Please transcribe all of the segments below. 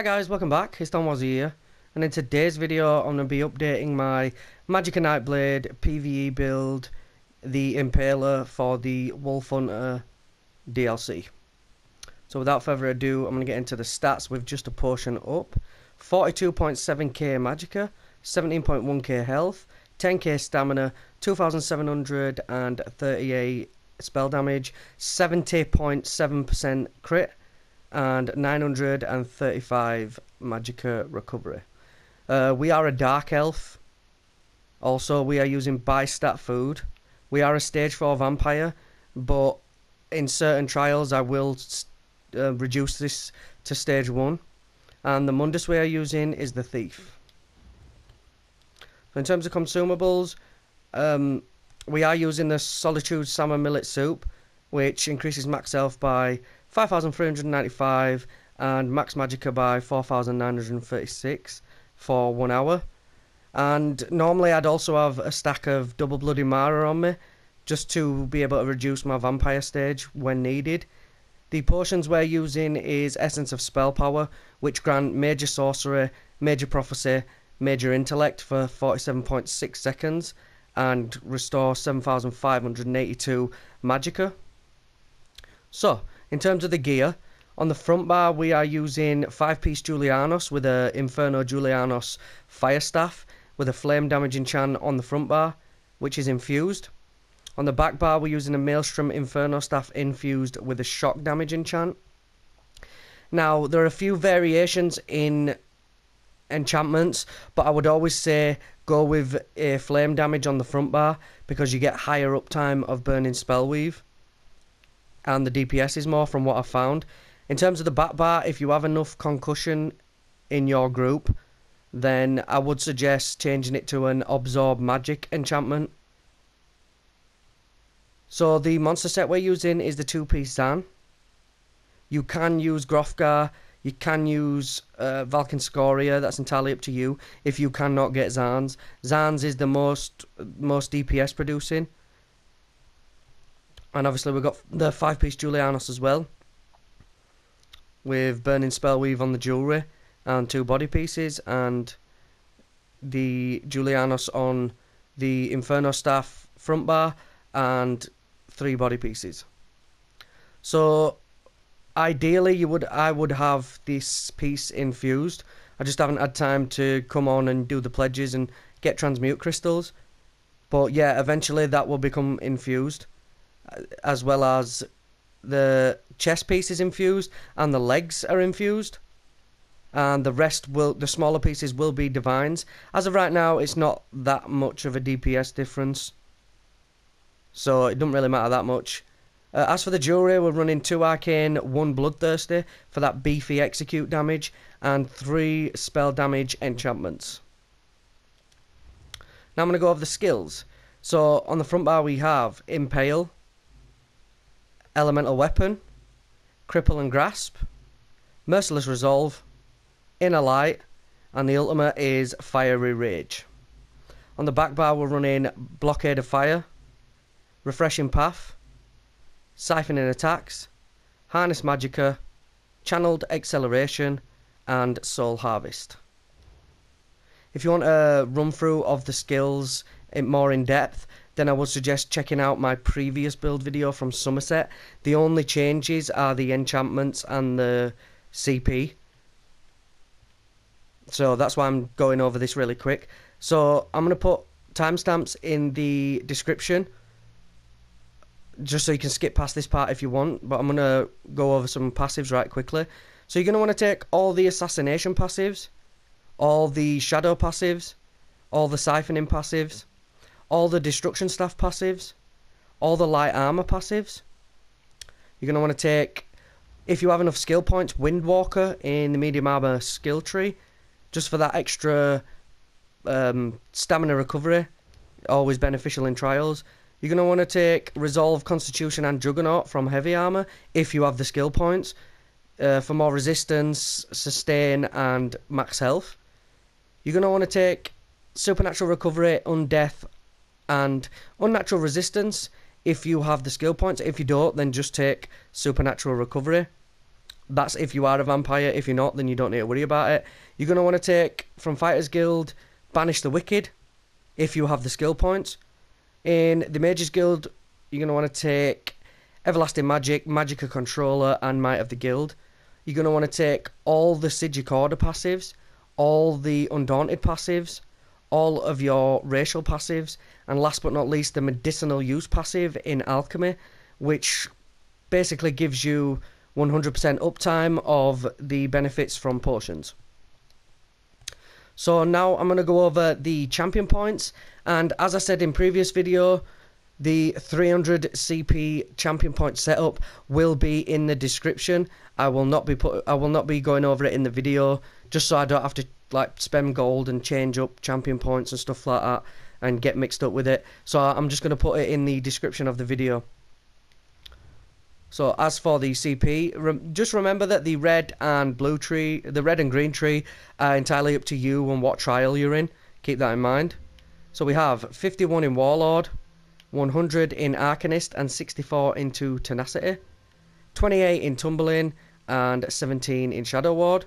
Hi guys, welcome back. It's Donwozi here, and in today's video I'm going to be updating my Magic and Nightblade PvE build, the Impaler for the Wolfhunter DLC. So without further ado, I'm going to get into the stats with just a potion up. 42.7k Magicka, 17.1k health, 10k stamina, 2738 spell damage, 70.7% crit, and 935 Magicka recovery. We are a dark elf. Also, we are using buy stat food. We are a stage 4 vampire, but in certain trials I will reduce this to stage 1. And the Mundus we are using is the thief. So in terms of consumables, we are using the Solitude Salmon Millet Soup, which increases max health by 5,395 and max Magicka by 4,936 for 1 hour. And normally I'd also have a stack of Double Bloody Mara on me, just to be able to reduce my vampire stage when needed. The potions we're using is Essence of Spell Power, which grant Major Sorcery, Major Prophecy, Major Intellect for 47.6 seconds, and restore 7,582 Magicka. So, in terms of the gear, on the front bar we are using 5-piece Julianos with a Inferno Julianos Fire Staff with a flame damage enchant on the front bar, which is infused. On the back bar we're using a Maelstrom Inferno Staff infused with a shock damage enchant. Now, there are a few variations in enchantments, but I would always say go with a flame damage on the front bar because you get higher uptime of burning spellweave, and the DPS is more from what I've found. In terms of the back bar, if you have enough concussion in your group, then I would suggest changing it to an Absorb Magic enchantment. So the monster set we're using is the 2-piece Zan. You can use Grothgar, you can use Valkynscoria, that's entirely up to you if you cannot get Zans. Zans is the most DPS producing. And obviously we've got the 5-piece Julianos as well, with Burning Spellweave on the jewellery and 2 body pieces, and the Julianos on the Inferno Staff front bar and 3 body pieces. So ideally I would have this piece infused. I just haven't had time to come on and do the pledges and get transmute crystals, but yeah, eventually that will become infused, as well as the chest piece is infused and the legs are infused, and the smaller pieces will be divines. As of right now, it's not that much of a DPS difference, so it doesn't really matter that much. As for the jewellery, we're running 2 arcane, 1 bloodthirsty for that beefy execute damage, and 3 spell damage enchantments. Now I'm going to go over the skills. So on the front bar we have Impale, Elemental Weapon, Cripple and Grasp, Merciless Resolve, Inner Light, and the ultimate is Fiery Rage. On the back bar we're running Blockade of Fire, Refreshing Path, Siphoning Attacks, Harness Magicka, Channeled Acceleration, and Soul Harvest. If you want a run through of the skills more in depth, then I would suggest checking out my previous build video from Somerset. The only changes are the enchantments and the CP. So that's why I'm going over this really quick. So I'm going to put timestamps in the description, just so you can skip past this part if you want, but I'm going to go over some passives right quickly. So you're going to want to take all the assassination passives, all the shadow passives, all the siphoning passives, all the destruction staff passives, all the light armor passives. You're going to want to take, if you have enough skill points, Windwalker in the medium armor skill tree, just for that extra stamina recovery, always beneficial in trials. You're going to want to take Resolve, Constitution and Juggernaut from heavy armor if you have the skill points, for more resistance, sustain and max health. You're going to want to take Supernatural Recovery, Undeath and Unnatural Resistance if you have the skill points. If you don't, then just take Supernatural Recovery. That's if you are a vampire. If you're not, then you don't need to worry about it. You're going to want to take, from Fighters Guild, Banish the Wicked, if you have the skill points. In the Mages Guild, you're going to want to take Everlasting Magic, Magicka Controller, and Might of the Guild. You're going to want to take all the Sigic Order passives, all the Undaunted passives, all of your racial passives, and last but not least, the Medicinal Use passive in Alchemy, which basically gives you 100% uptime of the benefits from potions. So now I'm going to go over the champion points, and as I said in previous video, the 300 CP champion point setup will be in the description. I will not be going over it in the video, just so I don't have to like spend gold and change up champion points and stuff like that and get mixed up with it. So I'm just going to put it in the description of the video. So as for the CP, just remember that the red and green tree are entirely up to you and what trial you're in. Keep that in mind. So we have 51 in Warlord, 100 in Arcanist, and 64 into Tenacity, 28 in Tumbling, and 17 in Shadow Ward.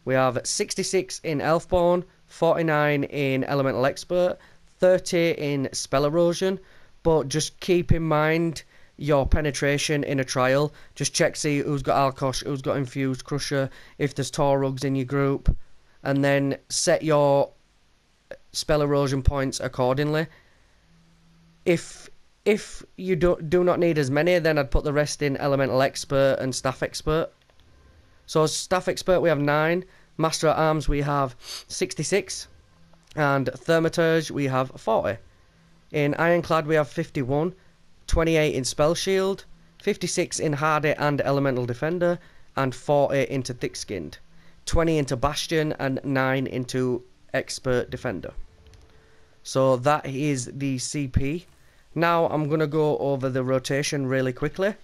We have 66 in Elfborn, 49 in Elemental Expert, 30 in Spell Erosion, but just keep in mind your penetration in a trial. Just check, see who's got Alkosh, who's got Infused Crusher, if there's Taurugs in your group, and then set your Spell Erosion points accordingly. If you do not need as many, then I'd put the rest in Elemental Expert and Staff Expert. So Staff Expert we have 9, Master at Arms we have 66, and Thaumaturge we have 40. In Ironclad we have 51, 28 in Spell Shield, 56 in Hardy and Elemental Defender, and 40 into Thick-Skinned, 20 into Bastion, and 9 into Expert Defender. So that is the CP. Now I'm going to go over the rotation really quickly.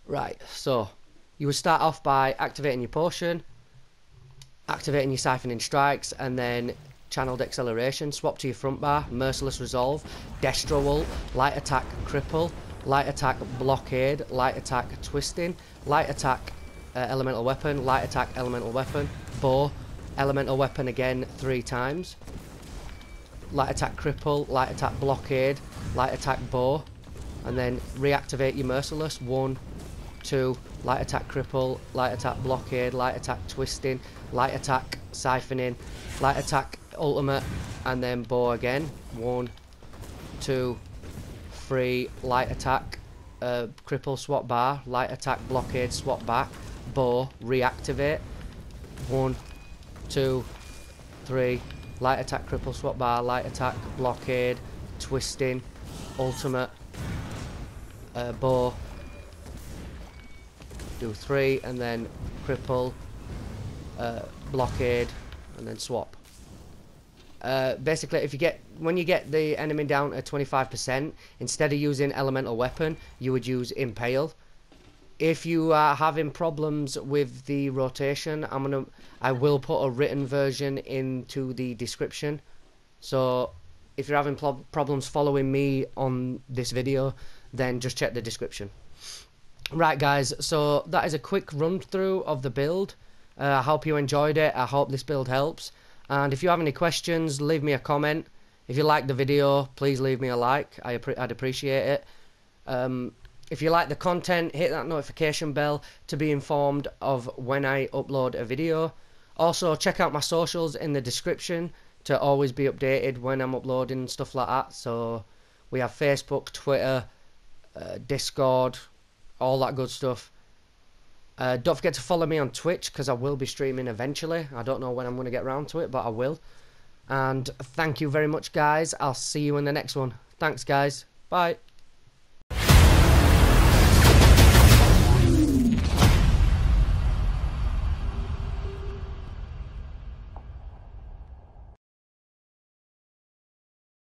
Right, so you would start off by activating your potion, activating your siphoning strikes, and then channeled acceleration. Swap to your front bar, merciless resolve, destro ult, light attack cripple, light attack blockade, light attack twisting, light attack elemental weapon, light attack elemental weapon, bow, elemental weapon again 3 times, light attack cripple, light attack blockade, light attack bow, and then reactivate your merciless. 1, 2, light attack cripple, light attack blockade, light attack twisting, light attack siphoning, light attack ultimate, and then bow again. 1, 2, 3, light attack cripple, swap bar, light attack blockade, swap back, bow, reactivate. 1, 2, 3, light attack cripple, swap bar, light attack blockade, twisting, ultimate, bow, do 3, and then cripple, blockade, and then swap. Basically, when you get the enemy down to 25%, instead of using elemental weapon, you would use impale. If you are having problems with the rotation, I will put a written version into the description. So if you're having problems following me on this video, then just check the description. Right guys, so that is a quick run through of the build. I hope you enjoyed it. I hope this build helps. And if you have any questions, leave me a comment. If you like the video, please leave me a like. I'd appreciate it. If you like the content, hit that notification bell to be informed of when I upload a video. Also, check out my socials in the description to always be updated when I'm uploading and stuff like that. So we have Facebook, Twitter, Discord, all that good stuff. Don't forget to follow me on Twitch, because I will be streaming eventually. I don't know when I'm going to get around to it, but I will. And thank you very much, guys. I'll see you in the next one. Thanks, guys. Bye.